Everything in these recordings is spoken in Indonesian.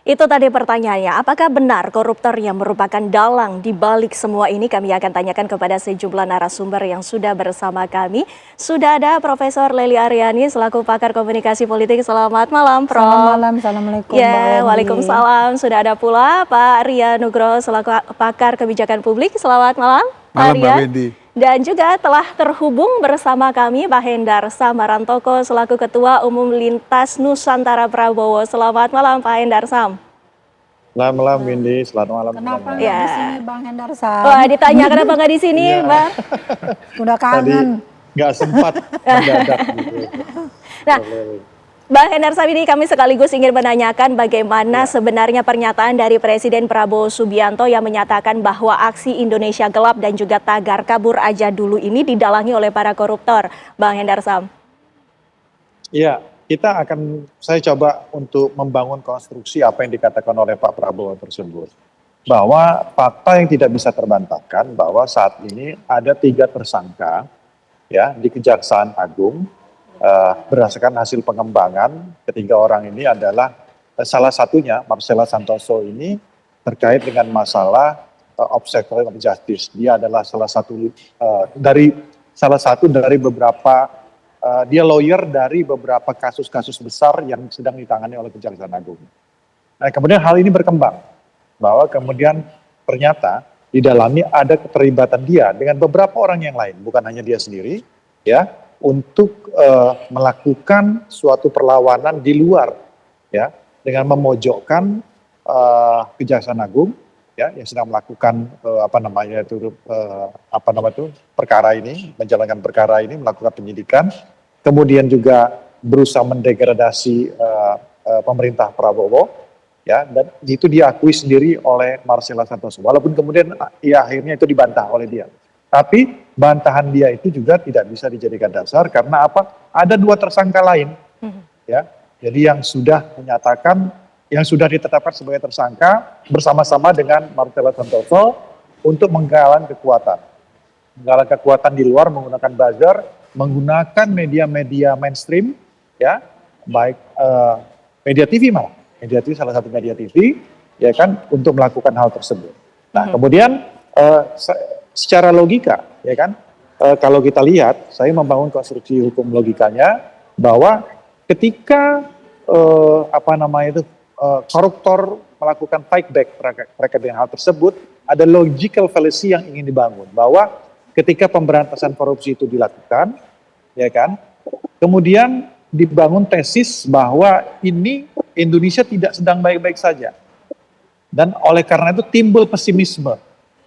Itu tadi pertanyaannya, apakah benar koruptor yang merupakan dalang di balik semua ini? Kami akan tanyakan kepada sejumlah narasumber yang sudah bersama kami. Sudah ada Profesor Lely Aryani selaku pakar komunikasi politik. Selamat malam, Selamat Prof. malam, assalamualaikum Mbak Ya, Wendy. waalaikumsalam. Sudah ada pula Pak Ria Nugroho selaku pakar kebijakan publik. Selamat malam, Pak Malam Mbak Ria. Wendy. Dan juga telah terhubung bersama kami Pak Hendar Samarantoko selaku Ketua Umum Lintas Nusantara Prabowo. Selamat malam Pak Hendar Sam. Selamat malam Windy, selamat malam. Kenapa semuanya. nggak Ya. di sini Bang Hendar Sam? Wah, ditanya kenapa nggak di sini, Iya. Mbak? Udah Tadi kangen. nggak sempat mendadak gitu. Nah, Bang Hendar Sam, ini kami sekaligus ingin menanyakan bagaimana sebenarnya pernyataan dari Presiden Prabowo Subianto yang menyatakan bahwa aksi Indonesia Gelap dan juga tagar kabur aja dulu ini didalangi oleh para koruptor. Bang Hendar Sam. Iya, saya coba untuk membangun konstruksi apa yang dikatakan oleh Pak Prabowo tersebut. Bahwa fakta yang tidak bisa terbantahkan bahwa saat ini ada 3 tersangka ya di Kejaksaan Agung. Berdasarkan hasil pengembangan, ketiga orang ini adalah salah satunya Marcella Santoso ini terkait dengan masalah obstruction of justice. Dia adalah salah satu dari beberapa dia lawyer dari beberapa kasus-kasus besar yang sedang ditangani oleh Kejaksaan Agung. Nah, kemudian hal ini berkembang bahwa kemudian ternyata di dalamnya ada keterlibatan dia dengan beberapa orang yang lain, bukan hanya dia sendiri, ya, untuk melakukan suatu perlawanan di luar, ya, dengan memojokkan Kejaksaan Agung, ya, yang sedang melakukan perkara ini, menjalankan perkara ini, melakukan penyidikan, kemudian juga berusaha mendegradasi pemerintah Prabowo, ya, dan itu diakui sendiri oleh Marcella Santoso, walaupun kemudian ya akhirnya itu dibantah oleh dia. Tapi bantahan dia itu juga tidak bisa dijadikan dasar karena apa? Ada 2 tersangka lain, ya. Jadi yang sudah ditetapkan sebagai tersangka bersama-sama dengan Marcella Santoso untuk menggalang kekuatan di luar menggunakan buzzer, menggunakan media-media mainstream, ya, baik media TV malah, media TV salah satu media TV, ya kan, untuk melakukan hal tersebut. Nah, kemudian secara logika, ya kan, kalau kita lihat, saya membangun konstruksi hukum logikanya bahwa ketika koruptor melakukan fight back terkait dengan hal tersebut, ada logical fallacy yang ingin dibangun bahwa ketika pemberantasan korupsi itu dilakukan, ya kan, kemudian dibangun tesis bahwa ini Indonesia tidak sedang baik-baik saja, dan oleh karena itu timbul pesimisme.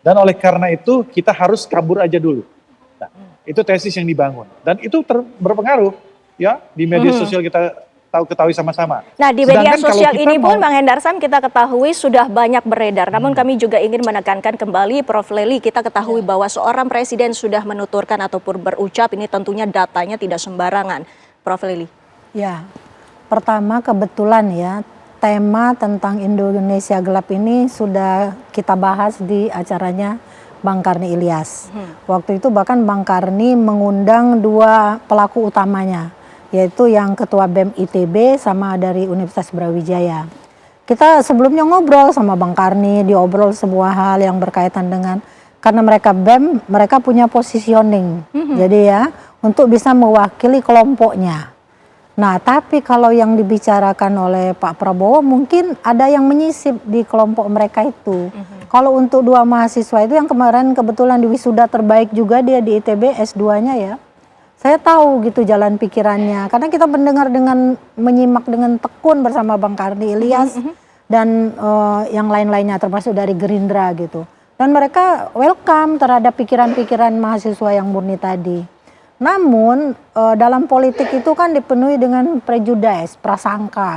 Dan oleh karena itu kita harus kabur aja dulu. Nah, itu tesis yang dibangun dan itu berpengaruh, ya, di media sosial kita ketahui sama-sama. Nah, di media Sedangkan sosial kalau kita ini pun Bang Hendar Sam kita ketahui sudah banyak beredar. Namun kami juga ingin menekankan kembali Prof. Lely, kita ketahui bahwa seorang presiden sudah menuturkan ataupun berucap, ini tentunya datanya tidak sembarangan. Prof. Lely. Ya, pertama kebetulan ya, tema tentang Indonesia Gelap ini sudah kita bahas di acaranya Bang Karni Ilyas. Waktu itu bahkan Bang Karni mengundang 2 pelaku utamanya, yaitu yang Ketua BEM ITB sama dari Universitas Brawijaya. Kita sebelumnya ngobrol sama Bang Karni, diobrol sebuah hal yang berkaitan dengan, karena mereka BEM, mereka punya positioning. Jadi ya, untuk bisa mewakili kelompoknya. Nah, tapi kalau yang dibicarakan oleh Pak Prabowo mungkin ada yang menyisip di kelompok mereka itu. Kalau untuk 2 mahasiswa itu yang kemarin kebetulan di wisuda terbaik juga dia di ITB S2-nya ya. Saya tahu gitu jalan pikirannya. Karena kita mendengar menyimak dengan tekun bersama Bang Karni Ilyas dan yang lain-lainnya termasuk dari Gerindra gitu. Dan mereka welcome terhadap pikiran-pikiran mahasiswa yang murni tadi. Namun dalam politik itu kan dipenuhi dengan prejudice, prasangka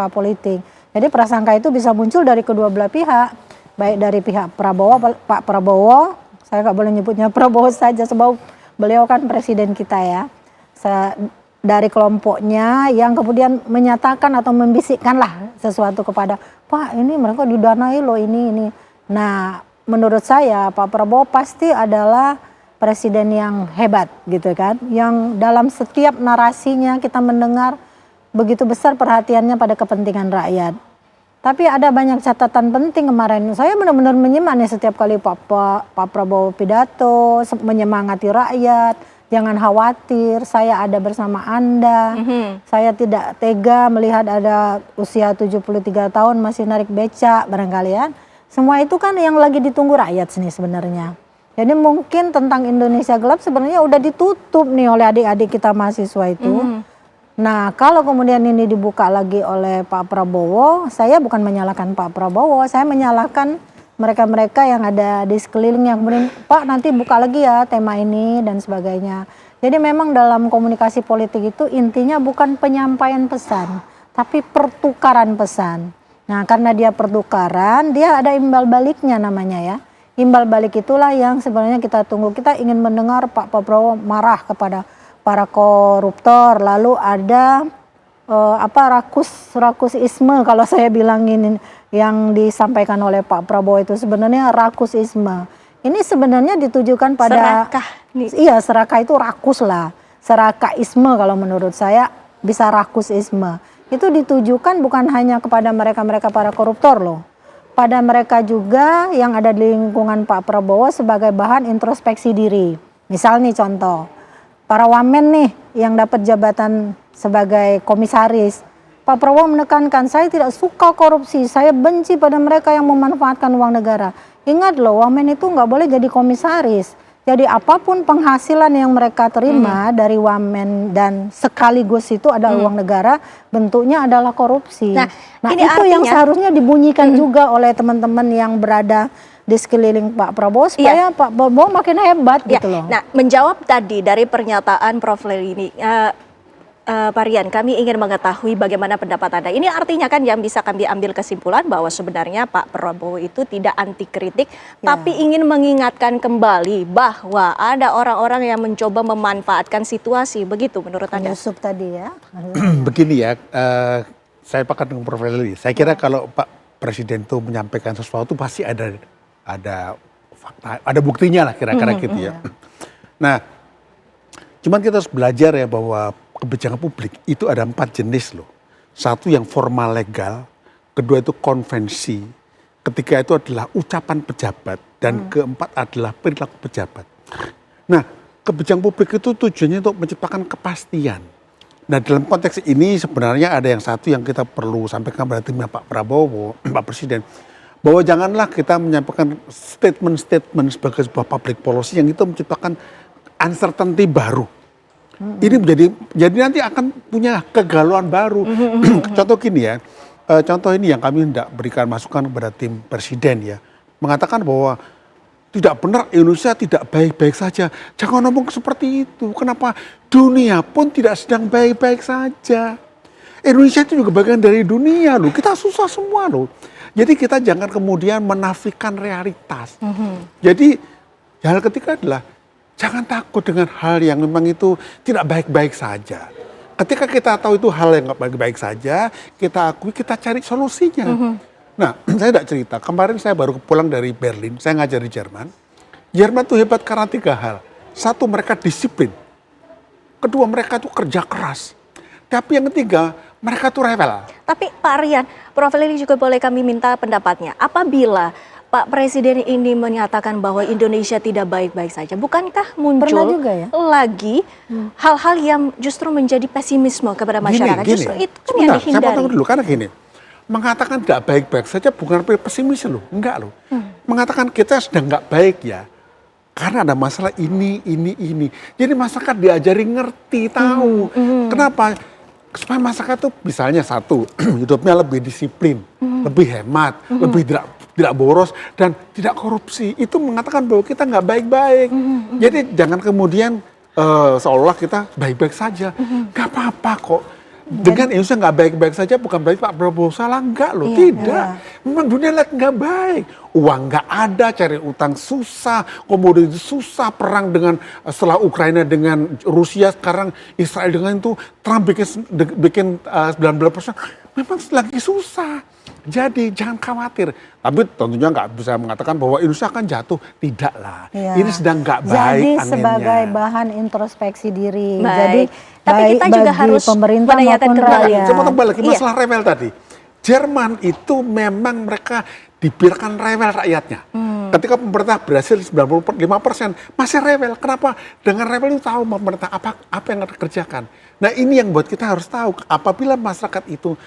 politik. Jadi prasangka itu bisa muncul dari kedua belah pihak, baik dari pihak Prabowo, Pak Prabowo, saya nggak boleh nyebutnya Prabowo saja sebab beliau kan presiden kita ya, dari kelompoknya yang kemudian menyatakan atau membisikkan lah sesuatu kepada Pak, ini mereka didanai loh ini. Nah, menurut saya Pak Prabowo pasti adalah presiden yang hebat gitu kan, yang dalam setiap narasinya kita mendengar begitu besar perhatiannya pada kepentingan rakyat. Tapi ada banyak catatan penting kemarin. Saya benar-benar menyimak nih setiap kali Pak Prabowo pidato, menyemangati rakyat. Jangan khawatir, saya ada bersama Anda. Saya tidak tega melihat ada usia 73 tahun masih narik beca barangkali ya. Semua itu kan yang lagi ditunggu rakyat nih sebenarnya. Jadi mungkin tentang Indonesia gelap sebenarnya udah ditutup nih oleh adik-adik kita mahasiswa itu. Nah, kalau kemudian ini dibuka lagi oleh Pak Prabowo, saya bukan menyalahkan Pak Prabowo, saya menyalahkan mereka-mereka yang ada di sekelilingnya. Kemudian, Pak nanti buka lagi ya tema ini dan sebagainya. Jadi memang dalam komunikasi politik itu intinya bukan penyampaian pesan, tapi pertukaran pesan. Nah, karena dia pertukaran, dia ada imbal baliknya namanya ya. Imbal balik itulah yang sebenarnya kita tunggu. Kita ingin mendengar Pak Prabowo marah kepada para koruptor, lalu ada rakusisme kalau saya bilangin yang disampaikan oleh Pak Prabowo itu sebenarnya rakusisme. Ini sebenarnya ditujukan pada serakah. Iya, serakah itu rakus lah. Serakaisme kalau menurut saya bisa rakusisme. Itu ditujukan bukan hanya kepada mereka-mereka para koruptor loh. Pada mereka juga yang ada di lingkungan Pak Prabowo sebagai bahan introspeksi diri. Misal nih contoh, para wamen nih yang dapat jabatan sebagai komisaris. Pak Prabowo menekankan, saya tidak suka korupsi, saya benci pada mereka yang memanfaatkan uang negara. Ingat loh, wamen itu nggak boleh jadi komisaris. Jadi apapun penghasilan yang mereka terima dari wamen dan sekaligus itu adalah uang negara, bentuknya adalah korupsi. Nah ini itu yang artinya, seharusnya dibunyikan juga oleh teman-teman yang berada di sekeliling Pak Prabowo supaya Pak Prabowo makin hebat gitu loh. Nah, menjawab tadi dari pernyataan Prof. Lely ini, Pak Rian, kami ingin mengetahui bagaimana pendapat Anda. Ini artinya kan yang bisa kami ambil kesimpulan bahwa sebenarnya Pak Prabowo itu tidak anti kritik, tapi ingin mengingatkan kembali bahwa ada orang-orang yang mencoba memanfaatkan situasi. Begitu menurut Anda? Yusuf tadi ya. Begini ya, saya pakat dengan Prof. Lely. Saya kira kalau Pak Presiden itu menyampaikan sesuatu pasti ada fakta, ada buktinya lah kira-kira gitu ya. Nah, cuman kita harus belajar ya bahwa kebijakan publik itu ada 4 jenis loh. Satu yang formal legal, kedua itu konvensi, ketiga itu adalah ucapan pejabat, dan keempat adalah perilaku pejabat. Nah, kebijakan publik itu tujuannya untuk menciptakan kepastian. Nah, dalam konteks ini sebenarnya ada yang satu yang kita perlu sampaikan pada timnya Pak Prabowo, Pak Presiden, bahwa janganlah kita menyampaikan statement-statement sebagai sebuah public policy yang itu menciptakan uncertainty baru. Ini jadi nanti akan punya kegalauan baru. Contoh gini ya, contoh ini yang kami hendak berikan masukan kepada tim presiden ya, mengatakan bahwa tidak benar Indonesia tidak baik-baik saja. Jangan ngomong seperti itu. Kenapa? Dunia pun tidak sedang baik-baik saja. Indonesia itu juga bagian dari dunia loh. Kita susah semua loh. Jadi kita jangan kemudian menafikan realitas. Jadi hal ketiga adalah jangan takut dengan hal yang memang itu tidak baik-baik saja. Ketika kita tahu itu hal yang nggak baik-baik saja, kita akui, kita cari solusinya. Nah, saya tidak cerita. Kemarin saya baru pulang dari Berlin, saya ngajar di Jerman. Jerman itu hebat karena 3 hal. Satu, mereka disiplin. Kedua, mereka itu kerja keras. Tapi yang ketiga, mereka tuh rewel. Tapi Pak Rian, Prof. Lely juga boleh kami minta pendapatnya. Apabila Pak Presiden ini menyatakan bahwa Indonesia tidak baik-baik saja, bukankah muncul juga ya? lagi hal-hal yang justru menjadi pesimisme kepada masyarakat? Gini, justru itu kan yang dihindari. Saya potong dulu, karena gini, mengatakan tidak baik-baik saja bukan pesimis loh, enggak loh. Mengatakan kita sedang nggak baik ya, karena ada masalah ini. Jadi masyarakat diajari ngerti, tahu. Kenapa? Supaya masyarakat itu misalnya satu, hidupnya lebih disiplin, lebih hemat, lebih tidak boros dan tidak korupsi. Itu mengatakan bahwa kita nggak baik-baik. Jadi jangan kemudian seolah kita baik-baik saja. Nggak apa-apa kok. Dengan Indonesia nggak baik-baik saja bukan berarti Pak Prabowo salah, enggak loh, tidak. Memang dunia lihat nggak baik. Uang nggak ada, cari utang susah, komoditi susah, perang dengan setelah Ukraina dengan Rusia, sekarang Israel dengan itu, Trump bikin 19%, memang lagi susah. Jadi jangan khawatir. Tapi tentunya nggak bisa mengatakan bahwa Indonesia akan jatuh. Tidak lah. Ya. Ini sedang nggak baik Jadi anginnya. sebagai bahan introspeksi diri. Baik. Jadi tapi kita juga harus pemerintah menanyakan maupun kembali. rakyat. Saya mau kembali lagi masalah rewel tadi. Jerman itu memang mereka dibiarkan rewel rakyatnya. Ketika pemerintah berhasil 95% masih rewel. Kenapa? Dengan rewel itu tahu pemerintah apa yang harus dikerjakan. Nah ini yang buat kita harus tahu, apabila masyarakat itu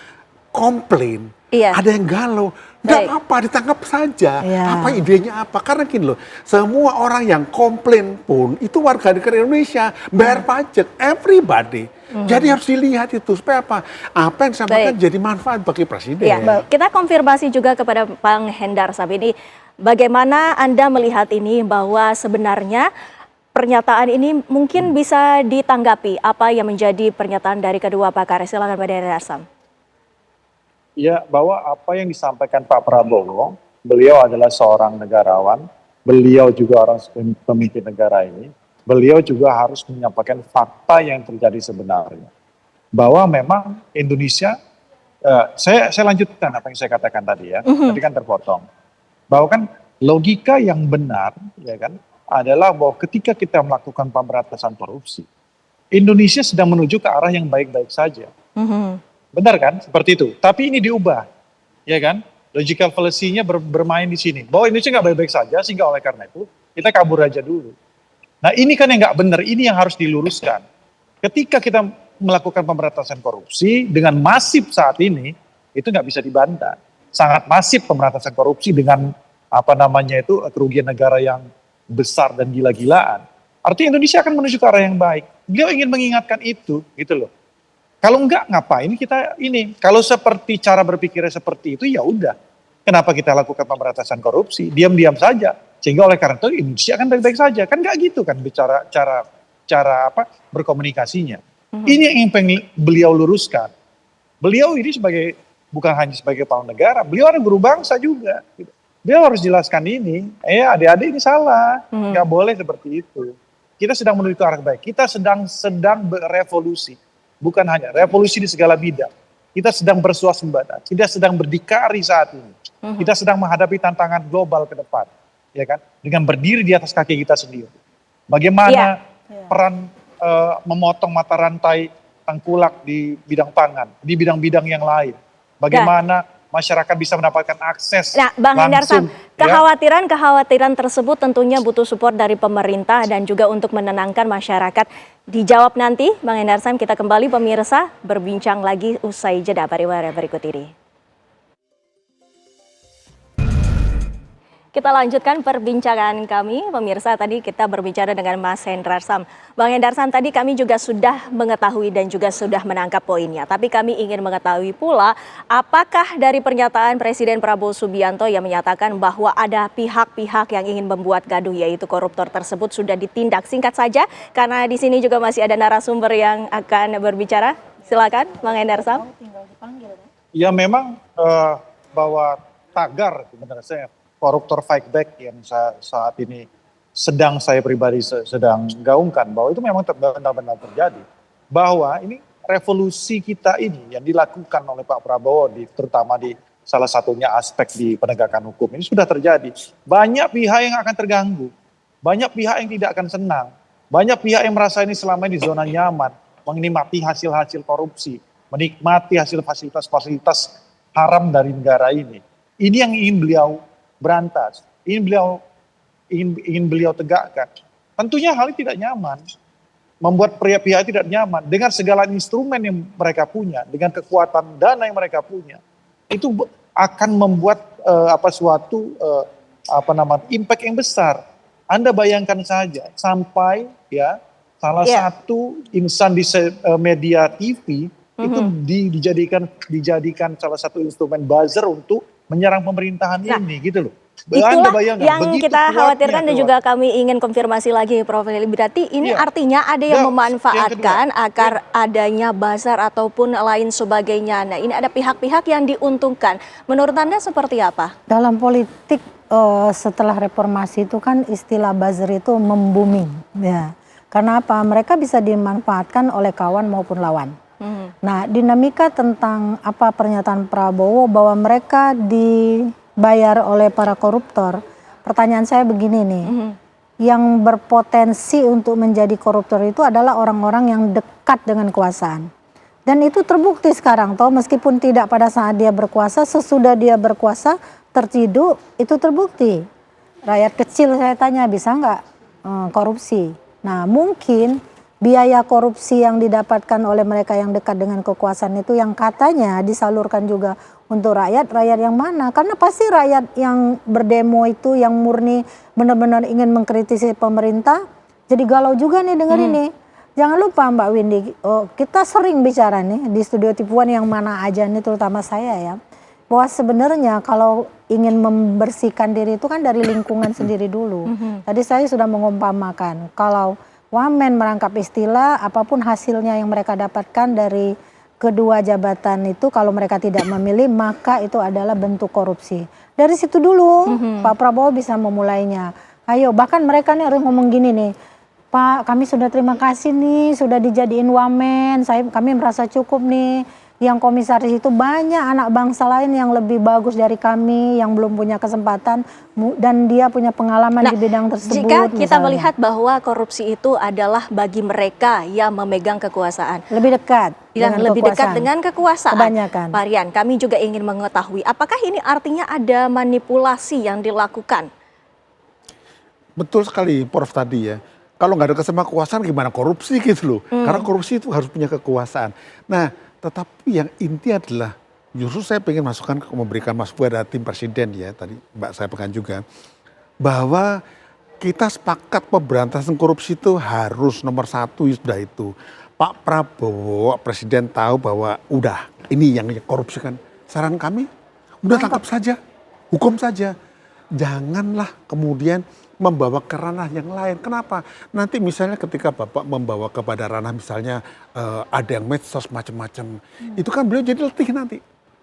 komplain, ada yang galau, nggak apa-apa, ditangkap saja. Apa idenya apa? Karena gini loh, semua orang yang komplain pun itu warga negara Indonesia, bayar pajak, everybody. Jadi harus dilihat itu supaya apa? Apa yang disampaikan jadi manfaat bagi presiden. Ya, kita konfirmasi juga kepada Bang Hendar Sabini, bagaimana Anda melihat ini bahwa sebenarnya pernyataan ini mungkin bisa ditanggapi apa yang menjadi pernyataan dari kedua pakar. Silakan Pak Hendar Sam. Ya, bahwa apa yang disampaikan Pak Prabowo, beliau adalah seorang negarawan, beliau juga orang pemimpin negara ini, beliau juga harus menyampaikan fakta yang terjadi sebenarnya. Bahwa memang Indonesia, saya lanjutkan apa yang saya katakan tadi ya, tadi kan terpotong. Bahwa kan logika yang benar, ya kan, adalah bahwa ketika kita melakukan pemberantasan korupsi, Indonesia sedang menuju ke arah yang baik-baik saja. Benar kan? Seperti itu. Tapi ini diubah, ya kan? Logical fallacy-nya bermain di sini. Bahwa Indonesia nggak baik-baik saja, sehingga oleh karena itu kita kabur aja dulu. Nah ini kan yang nggak benar, ini yang harus diluruskan. Ketika kita melakukan pemberantasan korupsi dengan masif saat ini, itu nggak bisa dibantah. Sangat masif pemberantasan korupsi dengan apa namanya itu kerugian negara yang besar dan gila-gilaan. Artinya Indonesia akan menuju ke arah yang baik. Beliau ingin mengingatkan itu, gitu loh. Kalau enggak, ngapain kita ini? Kalau seperti cara berpikirnya seperti itu, ya udah. Kenapa kita lakukan pemberantasan korupsi? Diam-diam saja. Sehingga oleh karena itu Indonesia akan baik-baik saja. Kan enggak gitu kan bicara cara apa berkomunikasinya. Ini yang ingin beliau luruskan. Beliau ini bukan hanya sebagai kepala negara, beliau ada guru bangsa juga. Beliau harus jelaskan ini. Adik-adik ini salah. Nggak boleh seperti itu. Kita sedang menuju ke arah baik. Kita sedang berevolusi. Bukan hanya revolusi di segala bidang. Kita sedang bersuasembada, kita sedang berdikari saat ini. Kita sedang menghadapi tantangan global ke depan, ya kan? Dengan berdiri di atas kaki kita sendiri. Bagaimana peran memotong mata rantai tengkulak di bidang pangan, di bidang-bidang yang lain. Bagaimana masyarakat bisa mendapatkan akses Bang Hendar Sam, langsung. kekhawatiran tersebut tentunya butuh support dari pemerintah dan juga untuk menenangkan masyarakat. Dijawab nanti, Bang Hendar Sam, kita kembali pemirsa berbincang lagi usai jeda pariwara berikut ini. Kita lanjutkan perbincangan kami, pemirsa. Tadi kita berbicara dengan Mas Hendar Sam. Bang Hendar Sam, tadi kami juga sudah mengetahui dan juga sudah menangkap poinnya. Tapi kami ingin mengetahui pula, apakah dari pernyataan Presiden Prabowo Subianto yang menyatakan bahwa ada pihak-pihak yang ingin membuat gaduh, yaitu koruptor tersebut sudah ditindak. Singkat saja, karena di sini juga masih ada narasumber yang akan berbicara. Silakan, Bang Hendar Sam. Ya memang bahwa tagar sebenarnya koruptor fight back yang saat ini saya pribadi sedang gaungkan, bahwa itu memang benar-benar terjadi. Bahwa ini revolusi kita ini yang dilakukan oleh Pak Prabowo, terutama di salah satunya aspek di penegakan hukum ini sudah terjadi. Banyak pihak yang akan terganggu, banyak pihak yang tidak akan senang, banyak pihak yang merasa ini selama ini di zona nyaman, menikmati hasil-hasil korupsi, menikmati hasil fasilitas-fasilitas haram dari negara ini. Ini yang ingin beliau berantas, ingin beliau tegakkan. Tentunya hal ini tidak nyaman, membuat pihak-pihak tidak nyaman dengan segala instrumen yang mereka punya, dengan kekuatan dana yang mereka punya. Itu akan membuat suatu impact yang besar. Anda bayangkan saja sampai salah satu insan di media TV itu dijadikan salah satu instrumen buzzer untuk menyerang pemerintahan ini, gitu loh. Itulah yang kita khawatirkan dan juga kami ingin konfirmasi lagi, Prof. Lili. Berarti ini artinya ada yang memanfaatkan agar adanya buzzer ataupun lain sebagainya. Nah, ini ada pihak-pihak yang diuntungkan. Menurut Anda seperti apa? Dalam politik setelah reformasi itu kan istilah buzzer itu membuming. Ya. Karena apa? Mereka bisa dimanfaatkan oleh kawan maupun lawan. Nah, dinamika tentang apa pernyataan Prabowo bahwa mereka dibayar oleh para koruptor. Pertanyaan saya begini nih, yang berpotensi untuk menjadi koruptor itu adalah orang-orang yang dekat dengan kekuasaan. Dan itu terbukti sekarang toh, meskipun tidak pada saat dia berkuasa, sesudah dia berkuasa terciduk itu terbukti. Rakyat kecil saya tanya bisa nggak korupsi? Nah mungkin biaya korupsi yang didapatkan oleh mereka yang dekat dengan kekuasaan itu yang katanya disalurkan juga untuk rakyat, rakyat yang mana? Karena pasti rakyat yang berdemo itu yang murni benar-benar ingin mengkritisi pemerintah, jadi galau juga nih dengar ini. Jangan lupa Mbak Windy, kita sering bicara nih di studio tipuan yang mana aja nih terutama saya ya, bahwa sebenarnya kalau ingin membersihkan diri itu kan dari lingkungan sendiri dulu. Tadi saya sudah mengumpamakan kalau wamen merangkap istilah apapun hasilnya yang mereka dapatkan dari kedua jabatan itu kalau mereka tidak memilih maka itu adalah bentuk korupsi. Dari situ dulu Pak Prabowo bisa memulainya. Ayo bahkan mereka nih harus ngomong gini nih, Pak, kami sudah terima kasih nih, sudah dijadiin wamen, kami merasa cukup nih. Yang komisaris itu banyak anak bangsa lain yang lebih bagus dari kami, yang belum punya kesempatan, dan dia punya pengalaman di bidang tersebut. Jika kita misalnya melihat bahwa korupsi itu adalah bagi mereka yang memegang kekuasaan. lebih dekat Yang dengan lebih dekat kekuasaan. dengan kekuasaan. Kebanyakan. Pak Rian, kami juga ingin mengetahui apakah ini artinya ada manipulasi yang dilakukan? Betul sekali Prof tadi ya. Kalau nggak ada kesamaan kekuasaan gimana korupsi gitu loh. Karena korupsi itu harus punya kekuasaan. Nah, tetapi yang inti adalah justru saya ingin masukkan memberikan masukan pada tim presiden ya. Tadi Mbak saya pekan juga. Bahwa kita sepakat pemberantasan korupsi itu harus nomor satu sudah itu. Pak Prabowo, presiden tahu bahwa udah ini yang korupsi kan. Saran kami udah tangkap saja, hukum saja. Janganlah kemudian membawa ke ranah yang lain. Kenapa? Nanti misalnya ketika Bapak membawa kepada ranah misalnya ada yang medsos macam-macam, itu kan beliau jadi letih nanti.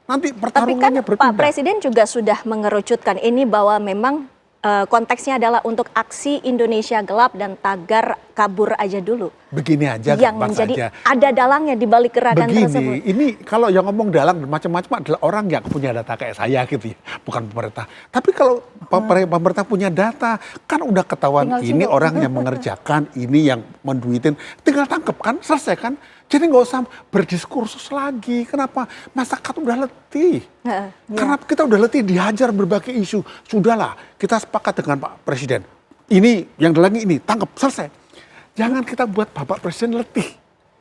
Nanti Tapi kan pertarungannya Pak berpindah. Presiden juga sudah mengerucutkan ini bahwa memang konteksnya adalah untuk aksi Indonesia gelap dan tagar kabur aja dulu. Begini aja, Yang gampang menjadi saja. ada dalangnya di balik gerakan tersebut. Begini, ini kalau yang ngomong dalang macam-macam adalah orang yang punya data kayak saya gitu ya, bukan pemerintah. Tapi kalau pemerintah punya data, kan udah ketahuan ini orang yang mengerjakan, ini yang menduitin, tinggal tangkep kan, selesai kan. Jadi nggak usah berdiskursus lagi. Kenapa? Masyarakat udah letih. Karena kita udah letih dihajar berbagai isu. Sudahlah, kita sepakat dengan Pak Presiden. Ini yang dalangi ini, tangkep, selesai. Jangan kita buat Bapak Presiden letih.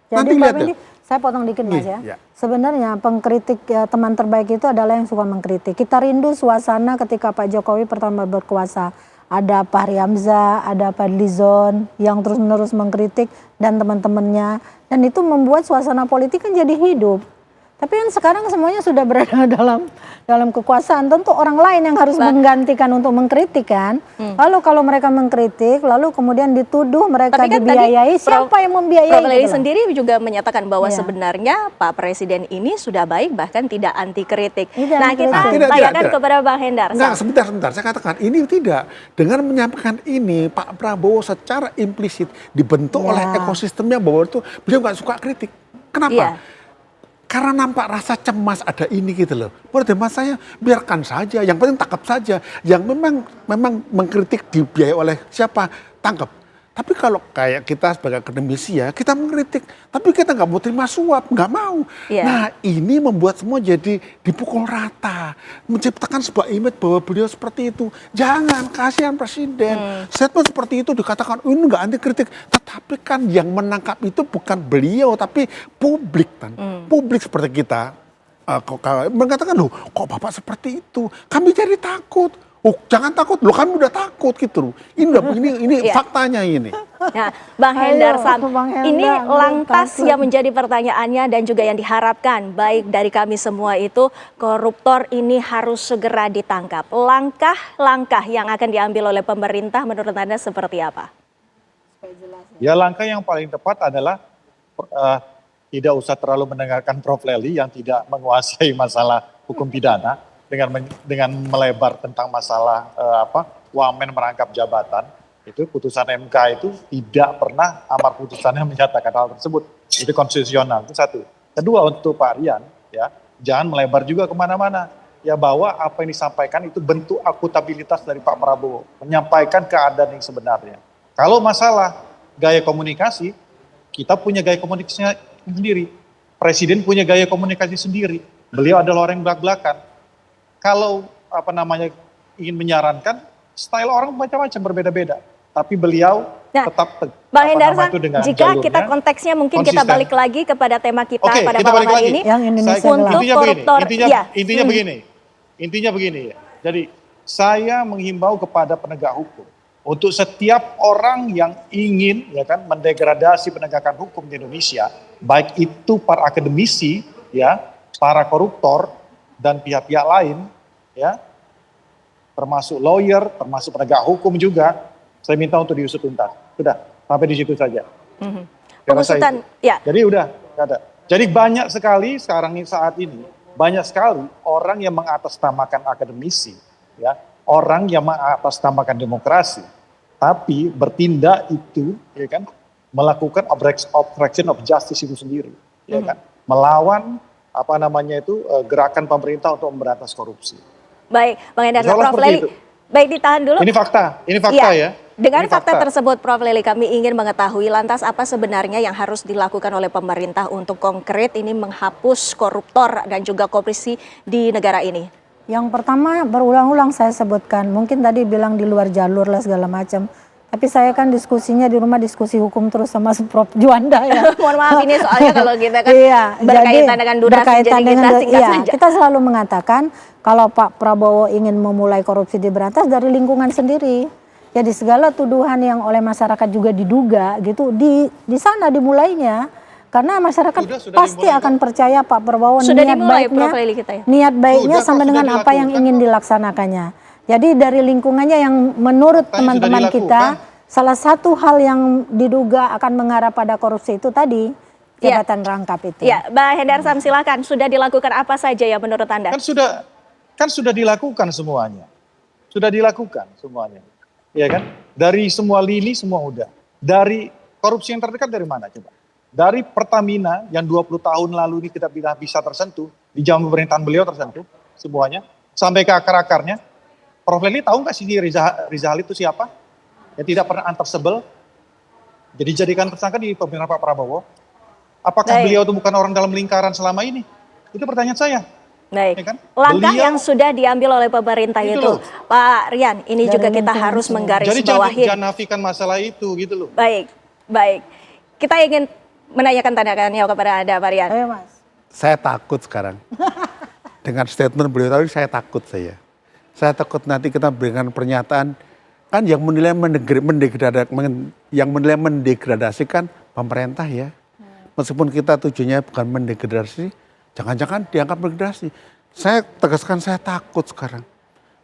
Jadi Nanti Mbak lihat Windy, deh. saya potong dikit Mas ya. Iya. Sebenarnya pengkritik teman terbaik itu adalah yang suka mengkritik. Kita rindu suasana ketika Pak Jokowi pertama berkuasa. Ada Pak Hamzah, ada Pak Lizon yang terus-menerus mengkritik dan teman-temannya. Dan itu membuat suasana politik kan jadi hidup. Tapi kan sekarang semuanya sudah berada dalam kekuasaan. Tentu orang lain yang harus menggantikan untuk mengkritik kan. Lalu kalau mereka mengkritik, lalu kemudian dituduh mereka Tapi kan dibiayai. Siapa yang membiayai? Prof. Lely gitu loh. sendiri juga menyatakan bahwa Iya. sebenarnya Pak Presiden ini sudah baik bahkan tidak anti kritik. Tidak Nah anti kita kritik. Tidak, tanyakan tidak. kepada Bang Hendar. Enggak, sebentar. Saya katakan, ini tidak. Dengan menyampaikan ini, Pak Prabowo secara implisit dibentuk oleh ekosistemnya bahwa itu beliau nggak suka kritik. Kenapa? Iya. Karena nampak rasa cemas ada ini gitu loh. Menurut hemat saya, biarkan saja. Yang penting tangkap saja. Yang memang mengkritik dibiayai oleh siapa, tangkap. Tapi kalau kayak kita sebagai akademisi ya, kita mengkritik, tapi kita nggak mau terima suap, nggak mau. Iya. Nah ini membuat semua jadi dipukul rata, menciptakan sebuah image bahwa beliau seperti itu. Jangan, kasihan presiden. Statement seperti itu dikatakan, ini nggak anti kritik. Tetapi kan yang menangkap itu bukan beliau, tapi publik kan. Publik seperti kita. Mengatakan, loh kok Bapak seperti itu? Kami jadi takut. Oh, jangan takut, loh kami udah takut gitu loh. Ini Iya. faktanya ini. Nah, Bang Hendar Sam, Bang Hendar, ini lantas takut. yang menjadi pertanyaannya dan juga yang diharapkan baik dari kami semua itu koruptor ini harus segera ditangkap. Langkah-langkah yang akan diambil oleh pemerintah menurut Anda seperti apa? Ya langkah yang paling tepat adalah tidak usah terlalu mendengarkan Prof. Lely yang tidak menguasai masalah hukum pidana dengan melebar tentang masalah wamen merangkap jabatan. Itu putusan MK itu tidak pernah amar putusannya menyatakan hal tersebut. Itu konstitusional, itu satu. Kedua untuk Pak Rian, ya jangan melebar juga kemana-mana. Ya bahwa apa yang disampaikan itu bentuk akutabilitas dari Pak Prabowo. Menyampaikan keadaan yang sebenarnya. Kalau masalah gaya komunikasi, kita punya gaya komunikasinya sendiri. Presiden punya gaya komunikasi sendiri. Beliau adalah orang yang belak-belakan. Kalau ingin menyarankan, style orang macam-macam berbeda-beda. Tapi beliau tetap Bang Hendarsam, jika jalurnya, kita konteksnya mungkin kita konsisten. balik lagi kepada tema kita Oke, pada kita malam balik hari lagi. ini. Yang Indonesia Untuk gelap. koruptor, ya. Intinya begini ya. Jadi saya menghimbau kepada penegak hukum untuk setiap orang yang ingin ya kan mendegradasi penegakan hukum di Indonesia, baik itu para akademisi ya, para koruptor dan pihak-pihak lain ya, termasuk lawyer, termasuk penegak hukum juga, saya minta untuk diusut tuntas. Sudah, sampai di situ saja. Pengusutan, ya. Jadi udah, nggak ada. Jadi banyak sekali saat ini, banyak sekali orang yang mengatasnamakan akademisi, ya, orang yang mengatasnamakan demokrasi, tapi bertindak itu, ya kan, melakukan obstruction of justice itu sendiri, ya kan, melawan gerakan pemerintah untuk memberantas korupsi. Baik, Bang Hendarsam, Insya Allah Prof. seperti Lely, itu. baik ditahan dulu. Ini fakta ya. Dengan Ini fakta tersebut, Prof. Lely, kami ingin mengetahui lantas apa sebenarnya yang harus dilakukan oleh pemerintah untuk konkret ini menghapus koruptor dan juga korupsi di negara ini. Yang pertama berulang-ulang saya sebutkan, mungkin tadi bilang di luar jalur lah segala macam. Tapi saya kan diskusinya di rumah diskusi hukum terus sama Prof. Juanda ya. Mohon maaf ini soalnya kalau kita kan Iya, berkaitan dengan durasi, jadi kita singkat saja. Kita selalu mengatakan kalau Pak Prabowo ingin memulai korupsi diberantas dari lingkungan sendiri. Jadi segala tuduhan yang oleh masyarakat juga diduga gitu di sana dimulainya. Karena masyarakat pasti akan percaya Pak Prabowo Sudah niat dimulai, baiknya, Prof. Lely, kita ya. niat baiknya Sudah, sama dengan sudah apa yang ingin dilaksanakannya. Jadi dari lingkungannya yang menurut teman-teman kita salah satu hal yang diduga akan mengarah pada korupsi itu tadi jabatan rangkap itu. Ya, Mbak Hendarsam silakan. Sudah dilakukan apa saja ya menurut Anda? Kan sudah dilakukan semuanya. Sudah dilakukan semuanya. Ya kan? Dari semua lini semua udah. Dari korupsi yang terdekat dari mana coba? Dari Pertamina yang 20 tahun lalu ini kita bisa tersentuh, di zaman pemerintahan beliau tersentuh semuanya, sampai ke akar-akarnya. Prof. Lely tahu nggak sih Rizal itu siapa? Yang tidak pernah untouchable, jadi jadikan tersangka di pemerintahan Pak Prabowo. Apakah beliau itu bukan orang dalam lingkaran selama ini? Itu pertanyaan saya. Baik, Ya kan? langkah Beliau, yang sudah diambil oleh pemerintah Gitu itu, loh. Pak Rian, ini Dari juga kita lingkungan harus semua. menggarisbawahi. jadi jangan nafikan masalah itu gitu loh. Baik, baik. Kita ingin menanyakan tanda-tanya kepada Anda, Pak Rian. Ayo Mas. Saya takut sekarang. Dengan statement beliau tadi saya takut saya. Saya takut nanti kita berikan pernyataan kan yang menilai mendegradasikan pemerintah ya. Meskipun kita tujuannya bukan mendegradasi, jangan-jangan dianggap degradasi. Saya tegaskan saya takut sekarang.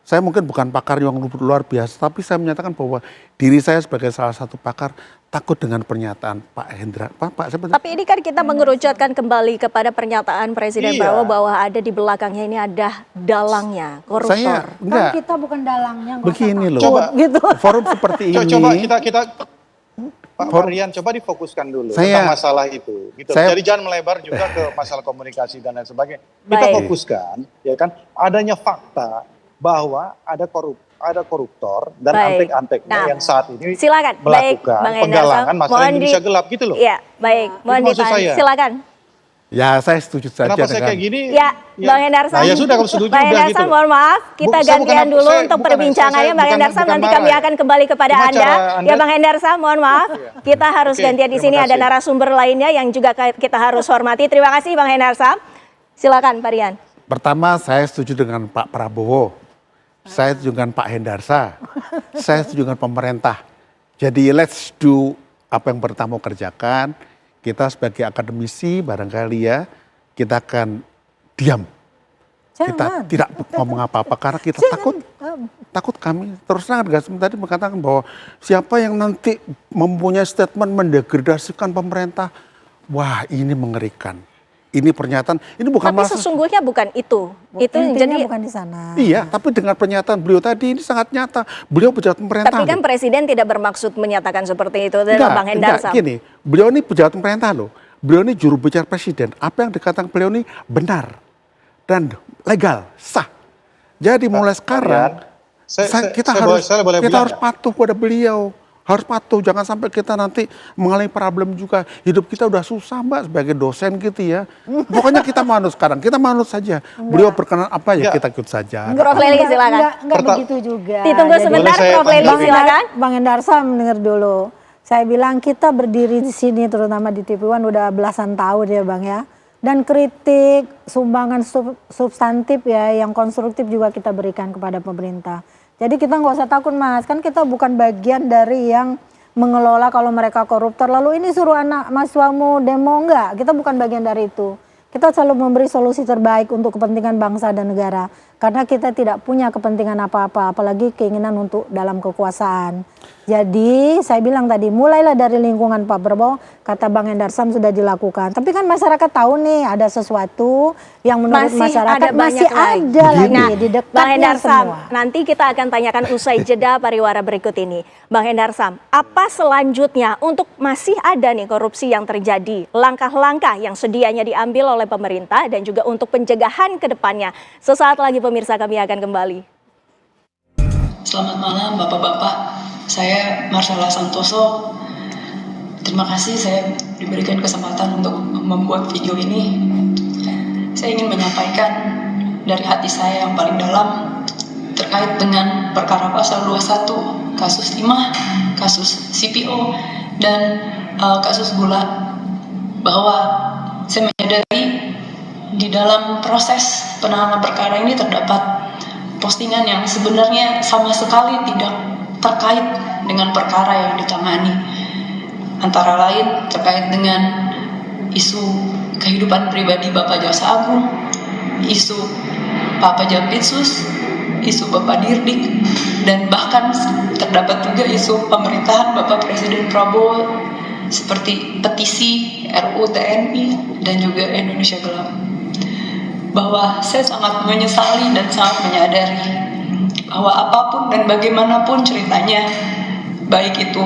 Saya mungkin bukan pakar yang luar biasa, tapi saya menyatakan bahwa diri saya sebagai salah satu pakar takut dengan pernyataan Pak Hendra. Tapi ini kan kita mengerucutkan kembali kepada pernyataan Presiden Iya. Prabowo bahwa ada di belakangnya ini ada dalangnya, koruptor. Saya enggak. Kan kita bukan dalangnya. nggak usah Begini loh. takut, gitu. Forum seperti ini. Coba kita Pak Rian coba difokuskan dulu tentang masalah itu. Gitu. Jadi jangan melebar juga ke masalah komunikasi dan lain sebagainya. Kita Baik. fokuskan, ya kan, adanya fakta bahwa ada koruptor dan antek-anteknya yang saat ini silakan. Baik, melakukan Bang Hendarsam. penggalangan masalah Indonesia gelap gitu loh. Iya, baik. Mohon maksud ditahan. saya. Silakan. Ya saya setuju saja Kenapa saya dengan kayak gini? Ya, Bang Hendarsam. Nah, ya sudah kalau setuju Bang udah Hendarsam, gitu loh. mohon maaf, kita Saya gantian bukan- dulu saya untuk bukan- perbincangannya. saya Bang bukan- Hendarsam, bukan nanti marah kami ya. akan kembali kepada Cuma Anda. cara Ya, Anda- Bang Hendarsam, mohon maaf. Kita harus Oke, gantian di terima sini. Ada kasih. narasumber lainnya yang juga kita harus hormati. Terima kasih, Bang Hendarsam. Silakan, Pak Rian. pertama saya setuju dengan Pak Prabowo. Saya setuju dengan Pak Hendarsa. Saya setuju dengan pemerintah. Jadi let's do apa yang pertama kerjakan. Kita sebagai akademisi barangkali ya, kita akan diam. Kita Jangan. tidak ngomong apa-apa karena kita takut kami. Terus terang Gasem tadi mengatakan bahwa siapa yang nanti mempunyai statement mendegradasikan pemerintah, wah ini mengerikan. Ini pernyataan, ini bukan Tapi masalah. sesungguhnya bukan itu. Itu Intinya jadi bukan di sana. Iya, tapi dengan pernyataan beliau tadi ini sangat nyata. Beliau pejabat pemerintah. tapi kan loh. Presiden tidak bermaksud menyatakan seperti itu. Enggak, Bang Hendarsam. gini, beliau ini pejabat pemerintah loh. Beliau ini juru bicara presiden. Apa yang dikatakan beliau ini benar dan legal, sah. Jadi mulai sekarang Rian, kita saya harus boleh kita bilang harus nggak? patuh pada beliau. harus patuh, jangan sampai kita nanti mengalami problem juga. Hidup kita udah susah Mbak sebagai dosen gitu ya. Pokoknya kita manut sekarang, kita manut saja. Beliau berkenan apa ya kita ikut saja. Prof Leli silakan. Enggak begitu juga. Ditunggu Jadi- sebentar, Boleh saya Prof Leli tanggapi? silakan. Bang Endarsam dengar dulu. Saya bilang kita berdiri di sini terutama di TV One udah belasan tahun ya Bang ya. Dan kritik, sumbangan substantif ya yang konstruktif juga kita berikan kepada pemerintah. Jadi kita nggak usah takut Mas, kan kita bukan bagian dari yang mengelola kalau mereka koruptor. Lalu ini suruh anak mahasiswamu demo enggak, kita bukan bagian dari itu. Kita selalu memberi solusi terbaik untuk kepentingan bangsa dan negara. Karena kita tidak punya kepentingan apa-apa, apalagi keinginan untuk dalam kekuasaan. Jadi saya bilang tadi mulailah dari lingkungan Pak Prabowo, kata Bang Endarsam sudah dilakukan. Tapi kan masyarakat tahu nih ada sesuatu yang menurut Masih masyarakat ada masih banyak lagi. ada lagi Nah, di Bang dekatnya Endarsam, semua. nanti kita akan tanyakan usai jeda pariwara berikut ini. Bang Endarsam, apa selanjutnya untuk masih ada nih korupsi yang terjadi? Langkah-langkah yang sedianya diambil oleh pemerintah dan juga untuk pencegahan ke depannya. Sesaat lagi pemirsa kami akan kembali. Selamat malam Bapak-Bapak, saya Marcella Santoso. Terima kasih saya diberikan kesempatan untuk membuat video ini. Saya ingin menyampaikan dari hati saya yang paling dalam terkait dengan perkara pasal 21, kasus timah, kasus CPO, dan kasus gula, bahwa saya menyadari di dalam proses penanganan perkara ini terdapat postingan yang sebenarnya sama sekali tidak terkait dengan perkara yang ditangani. Antara lain terkait dengan isu kehidupan pribadi Bapak Jaksa Agung, isu Pak Jampitsus, isu Bapak Dirdik, dan bahkan terdapat juga isu pemerintahan Bapak Presiden Prabowo seperti petisi RUU TNI dan juga Indonesia Gelap. Bahwa saya sangat menyesali dan sangat menyadari bahwa apapun dan bagaimanapun ceritanya, baik itu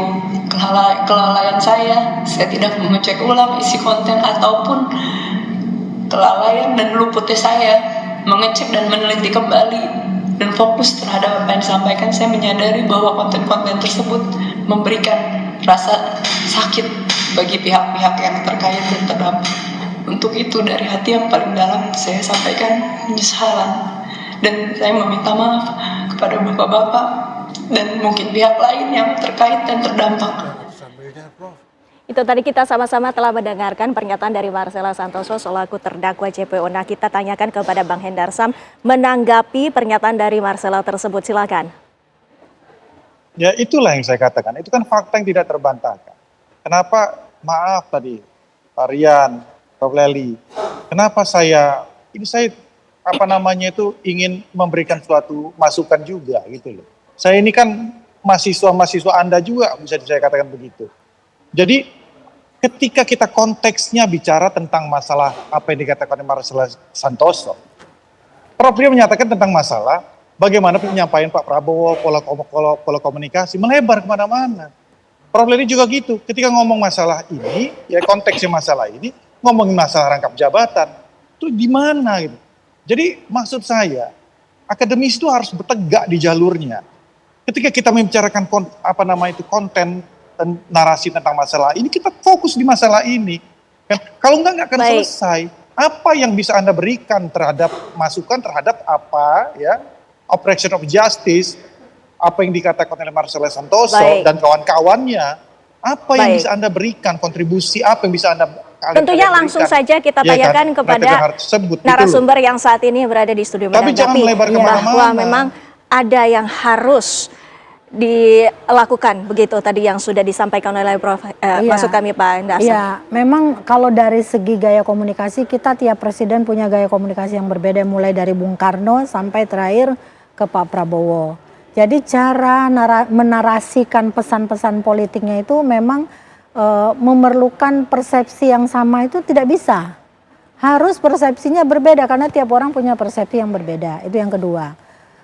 kelalaian saya tidak mengecek ulang isi konten, ataupun kelalaian dan luputnya saya mengecek dan meneliti kembali dan fokus terhadap apa yang disampaikan, saya menyadari bahwa konten-konten tersebut memberikan rasa sakit bagi pihak-pihak yang terkait dan terdampak. Untuk itu dari hati yang paling dalam saya sampaikan penyesalan, dan saya meminta maaf kepada bapak-bapak dan mungkin pihak lain yang terkait dan terdampak. Itu tadi kita sama-sama telah mendengarkan pernyataan dari Marcella Santoso selaku terdakwa JPO. Nah, kita tanyakan kepada Bang Endarsam menanggapi pernyataan dari Marcella tersebut. Silakan. Ya itulah yang saya katakan, itu kan fakta yang tidak terbantahkan. Kenapa, maaf tadi Pak Rian, Prof Leli, kenapa saya ingin memberikan suatu masukan juga gitu loh. Saya ini kan mahasiswa Anda juga, bisa saya katakan begitu. Jadi ketika kita konteksnya bicara tentang masalah apa yang dikatakan oleh Marcella Santoso, Prof Leli menyatakan tentang masalah bagaimana penyampaian Pak Prabowo, pola komunikasi melebar kemana-mana. Prof Leli juga gitu, ketika ngomong masalah ini, ya konteksnya masalah ini, ngomongin masalah rangkap jabatan, itu di mana gitu. Jadi maksud saya, akademis itu harus bertegak di jalurnya. Ketika kita membicarakan konten dan narasi tentang masalah ini, kita fokus di masalah ini. Kan? Kalau nggak akan selesai. Apa yang bisa Anda berikan terhadap masukan terhadap apa ya operation of justice, apa yang dikatakan oleh Marcella Santoso dan kawan-kawannya, apa yang bisa Anda berikan, kontribusi apa yang bisa Anda tentunya langsung saja kita tanyakan kepada narasumber yang saat ini berada di studio menanggapi bahwa memang ada yang harus dilakukan begitu tadi yang sudah disampaikan oleh Prof. Maksud kami Pak Endarsam. Iya, memang kalau dari segi gaya komunikasi kita tiap presiden punya gaya komunikasi yang berbeda, mulai dari Bung Karno sampai terakhir ke Pak Prabowo. Jadi cara menarasikan pesan-pesan politiknya itu memang memerlukan persepsi yang sama, itu tidak bisa. Harus persepsinya berbeda karena tiap orang punya persepsi yang berbeda. Itu yang kedua.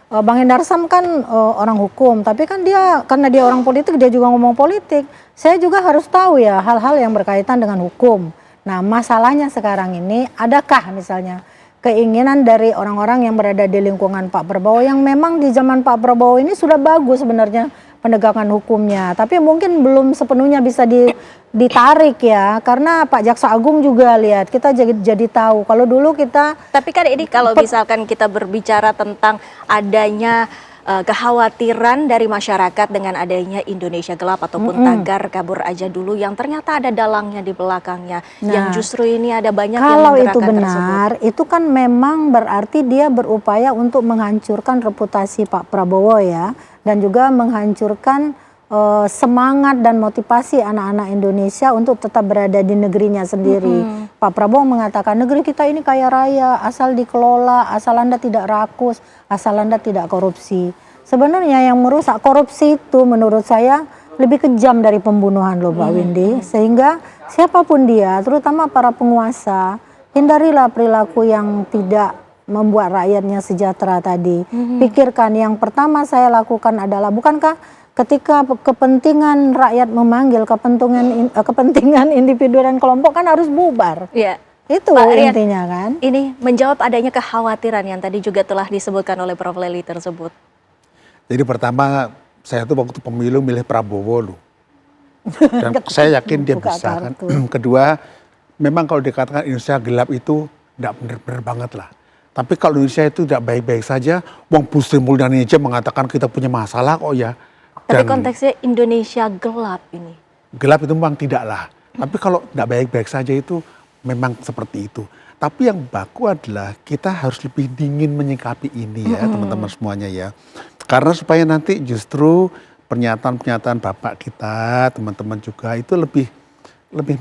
Bang Endarsam kan orang hukum, tapi kan karena dia orang politik, dia juga ngomong politik. Saya juga harus tahu ya hal-hal yang berkaitan dengan hukum. Nah, masalahnya sekarang ini, adakah misalnya keinginan dari orang-orang yang berada di lingkungan Pak Prabowo yang memang di zaman Pak Prabowo ini sudah bagus sebenarnya penegakan hukumnya. Tapi mungkin belum sepenuhnya bisa ditarik ya, karena Pak Jaksa Agung juga lihat, kita jadi tahu kalau dulu kita. Tapi kan ini kalau misalkan kita berbicara tentang adanya kekhawatiran dari masyarakat dengan adanya Indonesia gelap ataupun tagar kabur aja dulu yang ternyata ada dalangnya di belakangnya, yang justru ini ada banyak yang kalau menggerakkan itu benar, tersebut. itu kan memang berarti dia berupaya untuk menghancurkan reputasi Pak Prabowo ya, dan juga menghancurkan semangat dan motivasi anak-anak Indonesia untuk tetap berada di negerinya sendiri. Pak Prabowo mengatakan negeri kita ini kaya raya, asal dikelola, asal Anda tidak rakus, asal Anda tidak korupsi. Sebenarnya yang merusak korupsi itu menurut saya lebih kejam dari pembunuhan loh Pak Windy. Sehingga siapapun dia, terutama para penguasa, hindarilah perilaku yang tidak membuat rakyatnya sejahtera tadi. Pikirkan, yang pertama saya lakukan adalah, bukankah ketika kepentingan rakyat memanggil, kepentingan individu dan kelompok kan harus bubar. Ya. Itu Pak Rian, intinya kan. ini menjawab adanya kekhawatiran yang tadi juga telah disebutkan oleh Prof. Lely tersebut. Jadi pertama saya tuh waktu pemilu milih Prabowo loh. Dan saya yakin dia Buka bisa kan. kartu. Kedua, memang kalau dikatakan Indonesia gelap itu tidak benar-benar banget lah. Tapi kalau Indonesia itu tidak baik-baik saja, Wong Bu Sri Mulyani aja mengatakan kita punya masalah kok ya. Tapi Dan konteksnya Indonesia gelap ini. gelap itu memang tidak lah. Tapi kalau tidak baik-baik saja itu memang seperti itu. Tapi yang baku adalah kita harus lebih dingin menyikapi ini ya teman-teman semuanya ya. Karena supaya nanti justru pernyataan-pernyataan Bapak kita, teman-teman juga itu lebih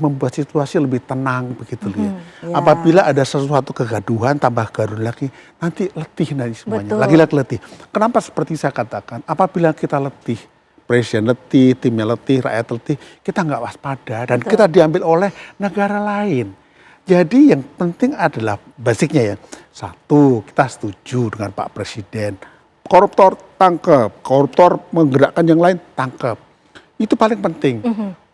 membuat situasi lebih tenang begitu loh ya. Apabila ada sesuatu kegaduhan tambah gaduh lagi, nanti letih nanti semuanya. Betul. Lagi-lagi letih. Kenapa seperti saya katakan? Apabila kita letih, presiden letih, timnya letih, rakyat letih, kita nggak waspada dan kita diambil oleh negara lain. Jadi yang penting adalah basicnya ya. Satu, kita setuju dengan Pak Presiden. Koruptor tangkep, koruptor menggerakkan yang lain tangkep. Itu paling penting.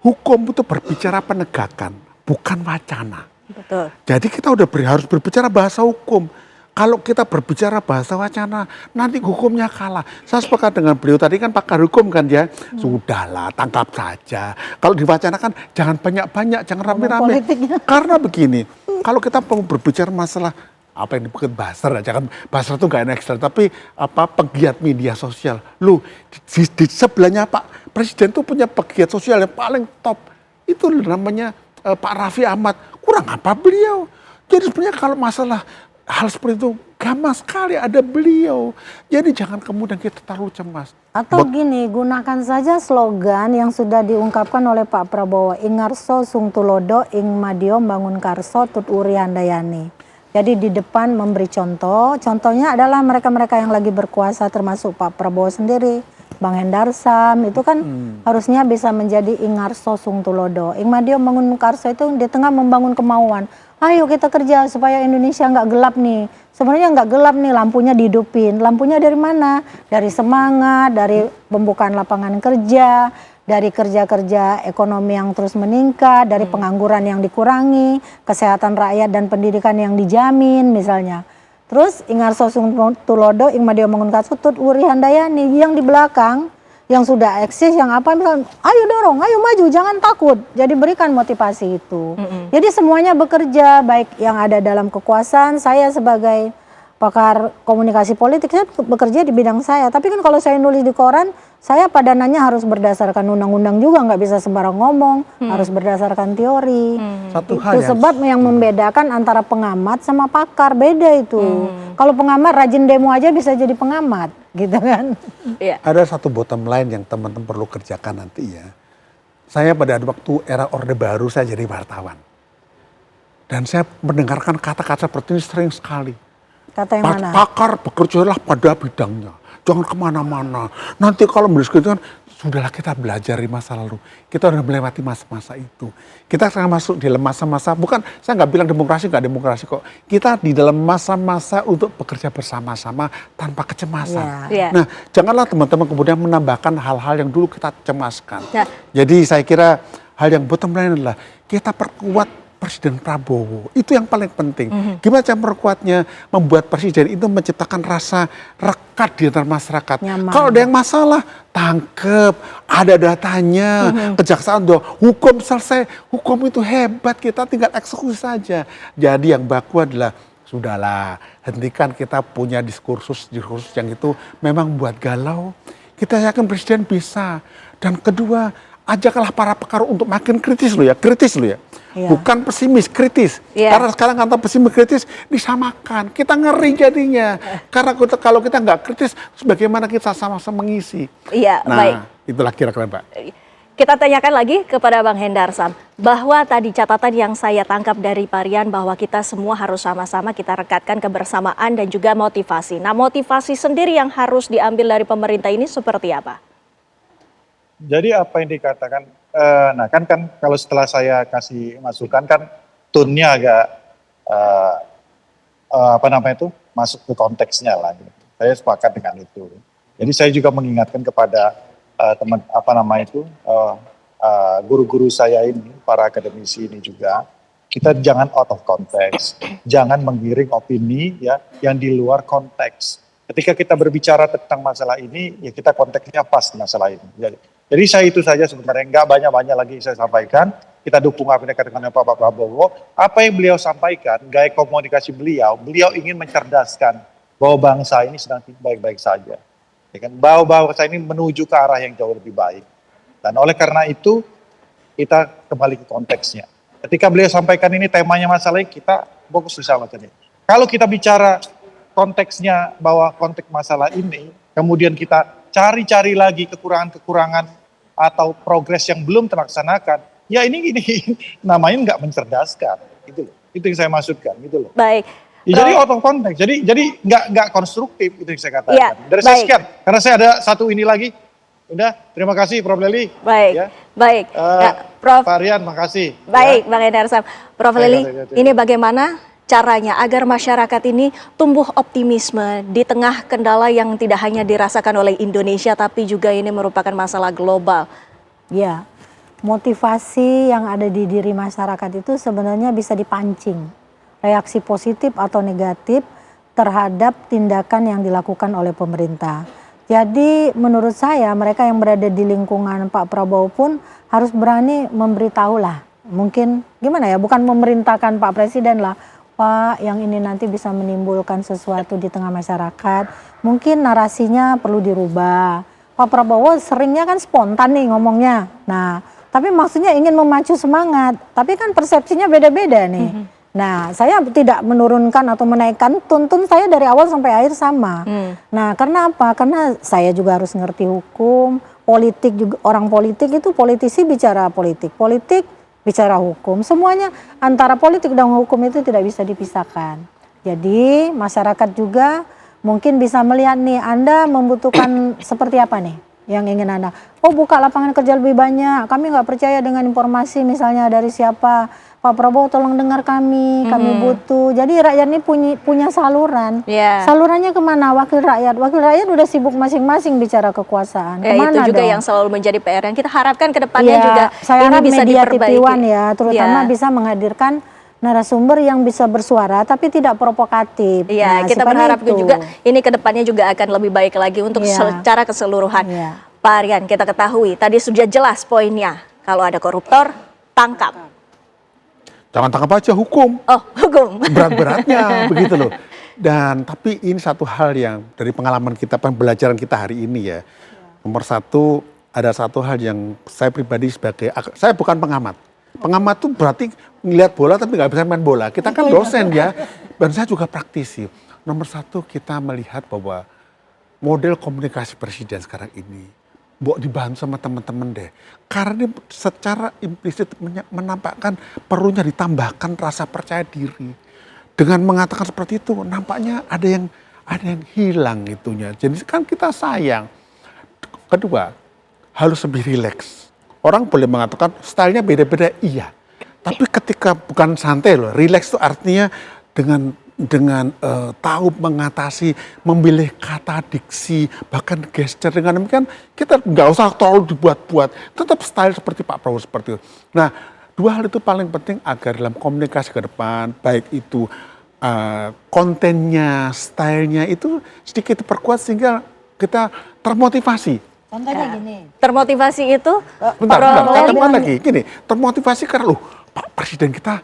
Hukum itu berbicara penegakan, bukan wacana. Betul. Jadi kita udah harus berbicara bahasa hukum. Kalau kita berbicara bahasa wacana, nanti hukumnya kalah. Saya sepakat dengan beliau tadi kan pakar hukum kan ya. Sudahlah, tangkap saja. Kalau diwacanakan jangan banyak-banyak, jangan rame-rame. Karena begini, kalau kita mau berbicara masalah apa yang disebut buzzer, jangan buzzer itu nggak eksternal, tapi apa pegiat media sosial. Lu di sebelahnya Pak Presiden tuh punya pegiat sosial yang paling top. Itu namanya Pak Raffi Ahmad. Kurang apa beliau? Jadi sebenarnya kalau masalah hal seperti itu gampang sekali ada beliau. Jadi jangan kemudian kita terlalu cemas. Atau gini, gunakan saja slogan yang sudah diungkapkan oleh Pak Prabowo, Ingarso Sung Tulodo, Ing Madio Bangun Karso Tut Uri Handayani. Jadi di depan memberi contoh, contohnya adalah mereka-mereka yang lagi berkuasa termasuk Pak Prabowo sendiri, Bang Hendar Sam, itu kan harusnya bisa menjadi Ingarso Sung Tulodo. Ing Madio Bangun Karso itu di tengah membangun kemauan. Ayo kita kerja supaya Indonesia nggak gelap nih. Sebenarnya nggak gelap nih, lampunya dihidupin. Lampunya dari mana? Dari semangat, dari pembukaan lapangan kerja, dari kerja-kerja ekonomi yang terus meningkat, dari pengangguran yang dikurangi, kesehatan rakyat dan pendidikan yang dijamin misalnya. Terus Ingarso Sung Tulodo, Ing Madio Bangun Karso Tut Uri Handayani yang di belakang, yang sudah eksis, yang apa misalnya, ayo dorong, ayo maju, jangan takut. Jadi berikan motivasi itu. Jadi semuanya bekerja, baik yang ada dalam kekuasaan, saya sebagai pakar komunikasi politik, saya bekerja di bidang saya. Tapi kan kalau saya nulis di koran, saya padanannya harus berdasarkan undang-undang juga, nggak bisa sembarang ngomong, harus berdasarkan teori. Satu Itu hal yang sebab yang membedakan antara pengamat sama pakar, beda itu. Kalau pengamat rajin demo aja bisa jadi pengamat, gitu kan. Iya. ada satu bottom line yang teman-teman perlu kerjakan nanti ya. Saya pada waktu era Orde Baru saya jadi wartawan. Dan saya mendengarkan kata-kata seperti ini sering sekali. Kata yang mana? Pakar bekerjalah pada bidangnya. Jangan kemana-mana. Nanti kalau mendiskusikan, sudahlah kita belajar di masa lalu. Kita sudah melewati masa-masa itu. Kita sekarang masuk di dalam masa-masa, bukan saya nggak bilang demokrasi, nggak demokrasi kok. Kita di dalam masa-masa untuk bekerja bersama-sama tanpa kecemasan. Ya. Nah, janganlah teman-teman kemudian menambahkan hal-hal yang dulu kita cemaskan. Ya. Jadi saya kira hal yang bottom line adalah kita perkuat Presiden Prabowo. Itu yang paling penting. Gimana cara memperkuatnya? Membuat presiden itu menciptakan rasa rekat di antara masyarakat. Nyaman. Kalau ada yang masalah, tangkep, ada datanya, kejaksaan doang, hukum selesai. Hukum itu hebat, kita tinggal eksekusi saja. Jadi yang baku adalah, sudahlah, hentikan kita punya diskursus yang itu memang buat galau. Kita yakin presiden bisa. Dan kedua, ajaklah para pakar untuk makin kritis loh ya, Iya. Bukan pesimis, kritis. Iya. Karena sekarang kata pesimis kritis disamakan. Kita ngeri jadinya. Karena kalau kita nggak kritis, terus bagaimana kita sama-sama mengisi? Iya, Nah, baik. itulah kira-kira Mbak. Kita tanyakan lagi kepada Bang Hendar Sam, bahwa tadi catatan yang saya tangkap dari Parian bahwa kita semua harus sama-sama kita rekatkan kebersamaan dan juga motivasi. Nah, motivasi sendiri yang harus diambil dari pemerintah ini seperti apa? Jadi apa yang dikatakan, nah kan kalau setelah saya kasih masukan kan tone-nya agak apa namanya itu masuk ke konteksnya lah. Gitu. Saya sepakat dengan itu. Jadi saya juga mengingatkan kepada teman apa namanya itu guru-guru saya ini, para akademisi ini juga, kita jangan out of context, jangan menggiring opini ya yang di luar konteks. Ketika kita berbicara tentang masalah ini, ya kita konteksnya pas masalah ini. Jadi saya itu saja sebenarnya, nggak banyak-banyak lagi saya sampaikan. Kita dukung apa yang dikatakan oleh Pak Prabowo. Apa yang beliau sampaikan, gaya komunikasi beliau ingin mencerdaskan bahwa bangsa ini sedang baik-baik saja. Ya kan? Bahwa bangsa ini menuju ke arah yang jauh lebih baik. Dan oleh karena itu, kita kembali ke konteksnya. Ketika beliau sampaikan ini temanya masalahnya, kita fokus bersama tadi. Kalau kita bicara konteksnya bahwa konteks masalah ini, kemudian kita cari-cari lagi kekurangan-kekurangan atau progres yang belum terlaksanakan, ya ini namanya nggak mencerdaskan, gitu loh. Itu yang saya maksudkan, gitu loh. Baik. Ya, jadi out of context, jadi nggak konstruktif, itu yang saya katakan. Ya, Dari saya baik. sekian, karena saya ada satu ini lagi. Udah, terima kasih Prof. Leli. Baik, Ya. baik. Ya, Prof. Pak Rian, makasih. Baik, Ya. Bang Hendar Sam. Prof. Baik, Leli, baik, baik. ini bagaimana caranya agar masyarakat ini tumbuh optimisme di tengah kendala yang tidak hanya dirasakan oleh Indonesia, tapi juga ini merupakan masalah global? Ya, motivasi yang ada di diri masyarakat itu sebenarnya bisa dipancing. Reaksi positif atau negatif terhadap tindakan yang dilakukan oleh pemerintah. Jadi menurut saya mereka yang berada di lingkungan Pak Prabowo pun harus berani memberitahu lah. Mungkin gimana ya, bukan memerintahkan Pak Presiden lah. Pak, yang ini nanti bisa menimbulkan sesuatu di tengah masyarakat. Mungkin narasinya perlu dirubah. Pak Prabowo seringnya kan spontan nih ngomongnya. Nah, tapi maksudnya ingin memacu semangat. Tapi kan persepsinya beda-beda nih. Nah, saya tidak menurunkan atau menaikkan tuntun saya dari awal sampai akhir sama. Nah, karena apa? Karena saya juga harus ngerti hukum, politik juga, orang politik itu politisi bicara politik, politik bicara hukum. Semuanya antara politik dan hukum itu tidak bisa dipisahkan. Jadi, masyarakat juga mungkin bisa melihat nih, Anda membutuhkan seperti apa nih yang ingin Anda. Oh, buka lapangan kerja lebih banyak. Kami nggak percaya dengan informasi misalnya dari siapa. Pak Prabowo tolong dengar kami butuh. Jadi rakyat ini punya saluran. Ya. Salurannya kemana? Wakil rakyat. Wakil rakyat udah sibuk masing-masing bicara kekuasaan. Ya, Kemana itu juga dong? yang selalu menjadi PR yang kita harapkan ke depannya Ya, juga saya ini harap bisa media diperbaiki. TV One ya, terutama Ya. bisa menghadirkan narasumber yang bisa bersuara tapi tidak provokatif. Iya, Nah, kita seperti berharap itu. juga ini ke depannya juga akan lebih baik lagi untuk Iya. secara keseluruhan. Iya. Pak Rian, kita ketahui tadi sudah jelas poinnya. Kalau ada koruptor, tangkap. Jangan tangkap aja, hukum. Oh, hukum. Berat-beratnya begitu loh. Dan tapi ini satu hal yang dari pengalaman kita, pembelajaran kita hari ini ya. Nomor satu, ada satu hal yang saya pribadi sebagai, saya bukan pengamat. Pengamat tuh berarti ngeliat bola tapi nggak bisa main bola. Kita kan dosen ya. Dan saya juga praktisi. Nomor satu, kita melihat bahwa model komunikasi presiden sekarang ini dibantu sama teman-teman deh. Karena ini secara implisit menampakkan perlunya ditambahkan rasa percaya diri. Dengan mengatakan seperti itu, nampaknya ada yang hilang itunya. Jadi kan kita sayang. Kedua, harus lebih rileks. Orang boleh mengatakan stylenya beda-beda, iya. Tapi ketika bukan santai loh, rileks itu artinya dengan tahu mengatasi, memilih kata, diksi, bahkan gesture. Dengan demikian kita nggak usah terlalu dibuat-buat, tetap style seperti Pak Prabowo seperti itu. Nah, Dua hal itu paling penting agar dalam komunikasi ke depan, baik itu kontennya, stylenya itu sedikit diperkuat sehingga kita termotivasi. Contohnya gini. Termotivasi itu Bentar, Prof. katakan lagi, gini, termotivasi karena loh, Pak Presiden kita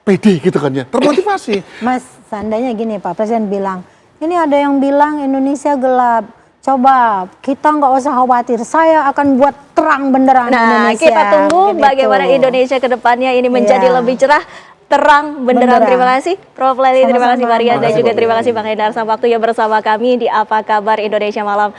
pede gitu kan ya, termotivasi. Mas, seandainya gini Pak Presiden bilang, ini ada yang bilang Indonesia gelap. Coba kita nggak usah khawatir, saya akan buat terang benderang Nah, Indonesia. kita tunggu Gitu. bagaimana Indonesia ke depannya ini menjadi Iya. lebih cerah, terang, benderang. Benderang. Terima kasih Prof. Leli, terima kasih Sama-sama. Maria, dan Terima kasih, juga Prof. terima kasih Bang Hendar waktunya bersama kami di Apa Kabar Indonesia Malam.